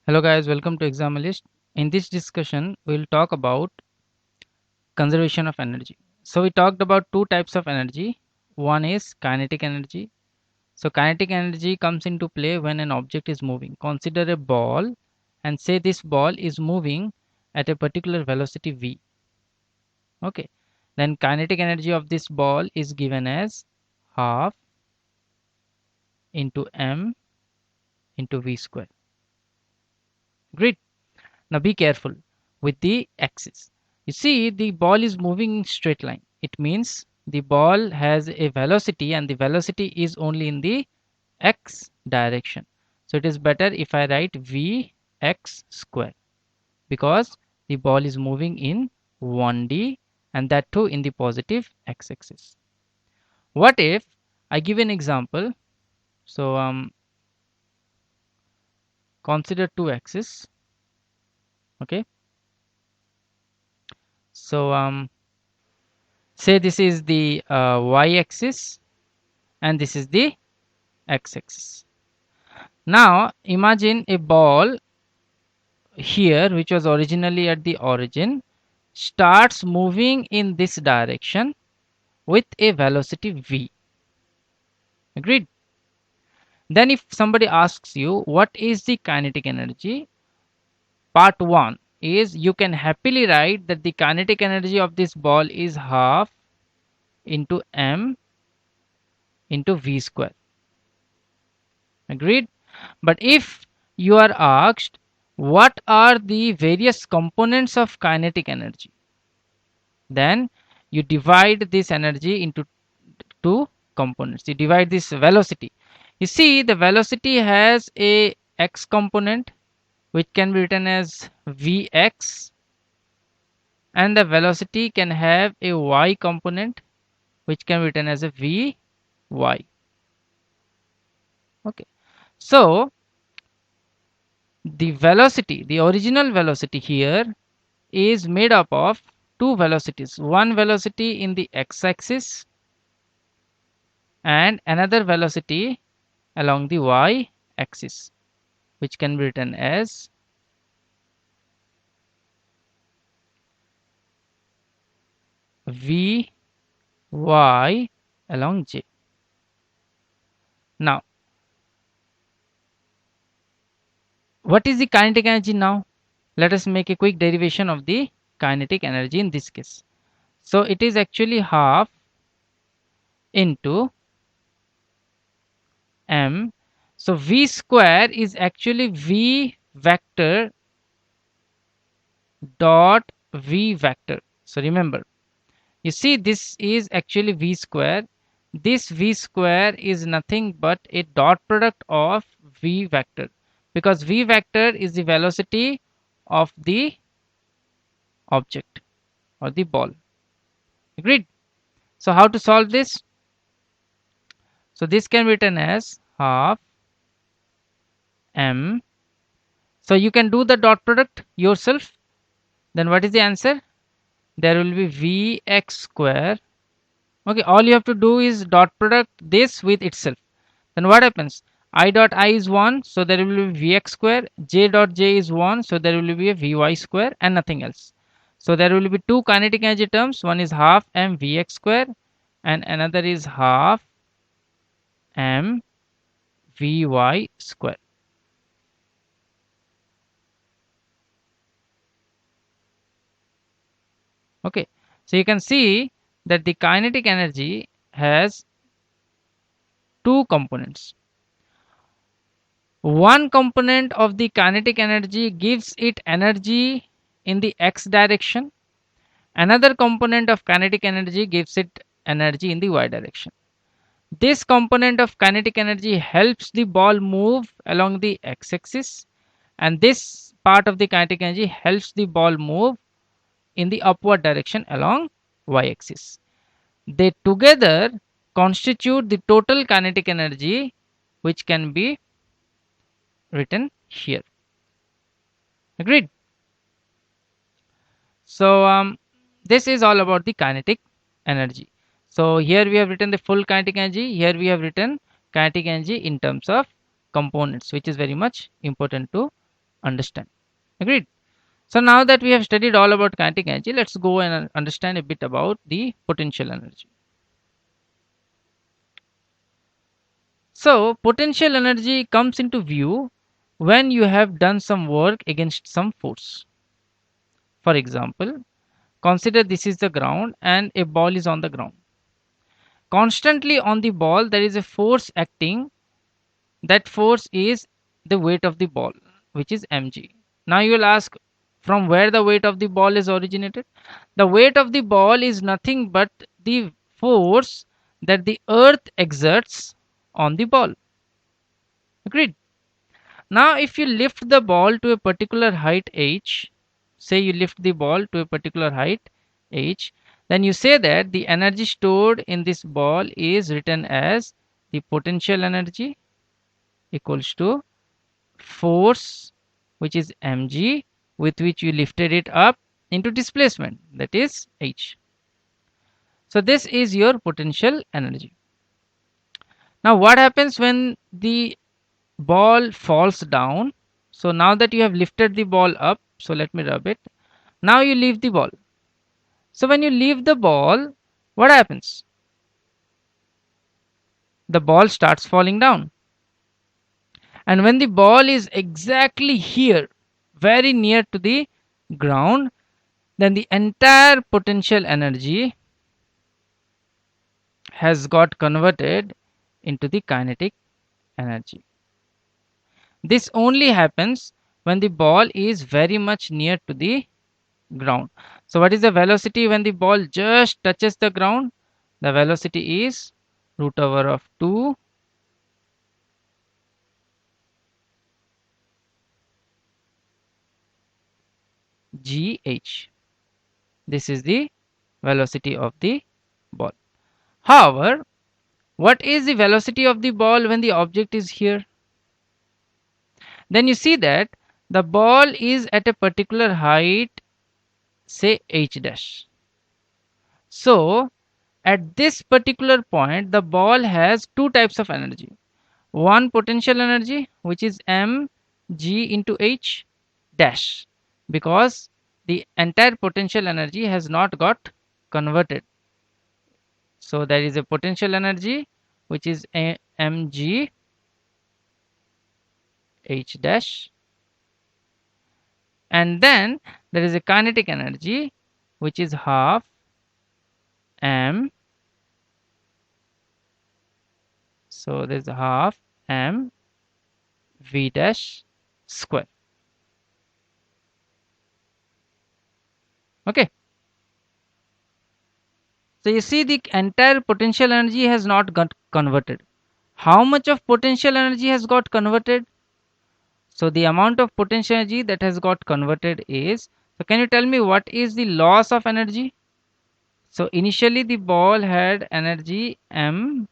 Hello guys, welcome to Examalist. In this discussion, we'll talk about conservation of energy. So we talked about two types of energy. One is kinetic energy. So kinetic energy comes into play when an object is moving. Consider a ball and say this ball is moving at a particular velocity v. Okay. Then kinetic energy of this ball is given as half into m into v square. Great. Now be careful with the axis. You see the ball is moving in straight line. It means the ball has a velocity and the velocity is only in the x direction. So it is better if I write vx square because the ball is moving in 1D and that too in the positive x-axis. What if I give an example? So consider two axes. Okay. So say this is the y-axis and this is the x-axis. Now imagine a ball here which was originally at the origin starts moving in this direction with a velocity v. Agreed? Then if somebody asks you what is the kinetic energy, part 1 is you can happily write that the kinetic energy of this ball is half into m into v square. Agreed? But if you are asked what are the various components of kinetic energy, then you divide this energy into two components. You divide this velocity. You see the velocity has a x component which can be written as vx, and the velocity can have a y component which can be written as a vy. Okay. So the velocity, the original velocity here is made up of two velocities. One velocity in the x-axis and another velocity along the y-axis, which can be written as vy along j. Now, what is the kinetic energy now? Let us make a quick derivation of the kinetic energy in this case. So it is actually half into m. So v square is actually v vector dot v vector. So remember, you see this is actually v square. This v square is nothing but a dot product of v vector, because v vector is the velocity of the object or the ball. Agreed? So how to solve this? So this can be written as half m. So you can do the dot product yourself. Then what is the answer? There will be vx square. Okay, all you have to do is dot product this with itself. Then what happens? I dot I is 1, so there will be vx square. J dot j is 1, so there will be a vy square and nothing else. So there will be two kinetic energy terms. One is half m vx square and another is half m vy square. Okay, so you can see that the kinetic energy has two components. One component of the kinetic energy gives it energy in the x direction. Another component of kinetic energy gives it energy in the y direction. This component of kinetic energy helps the ball move along the x-axis, and this part of the kinetic energy helps the ball move in the upward direction along y-axis. They together constitute the total kinetic energy, which can be written here. Agreed? So this is all about the kinetic energy. So here we have written the full kinetic energy. Here we have written kinetic energy in terms of components, which is very much important to understand. Agreed? So now that we have studied all about kinetic energy, let's go and understand a bit about the potential energy. So potential energy comes into view when you have done some work against some force. For example, consider this is the ground and a ball is on the ground. Constantly on the ball there is a force acting. That force is the weight of the ball, which is mg. Now you will ask, from where the weight of the ball is originated? The weight of the ball is nothing but the force that the earth exerts on the ball. Agreed? Now if you lift the ball to a particular height h, say you lift the ball to a particular height h, then you say that the energy stored in this ball is written as the potential energy equals to force, which is mg, with which you lifted it up, into displacement, that is h. So this is your potential energy. Now what happens when the ball falls down? So now that you have lifted the ball up, so let me rub it. Now you leave the ball. So when you leave the ball, what happens? The ball starts falling down. And when the ball is exactly here, very near to the ground, then the entire potential energy has got converted into the kinetic energy. This only happens when the ball is very much near to the ground. So what is the velocity when the ball just touches the ground? The velocity is root over of 2 gh. This is the velocity of the ball. However, what is the velocity of the ball when the object is here? Then you see that the ball is at a particular height, say h dash. So at this particular point the ball has two types of energy. One, potential energy, which is mg into h dash, because the entire potential energy has not got converted. So there is a potential energy which is mg h dash, and then there is a kinetic energy which is half m. So there's half m v dash square. Okay, so you see the entire potential energy has not got converted. How much of potential energy has got converted? So the amount of potential energy that has got converted is, so can you tell me what is the loss of energy? So initially the ball had energy m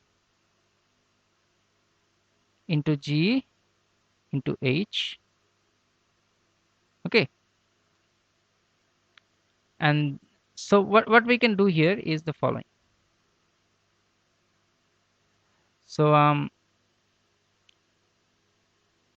into g into h. Okay, and so what we can do here is the following. So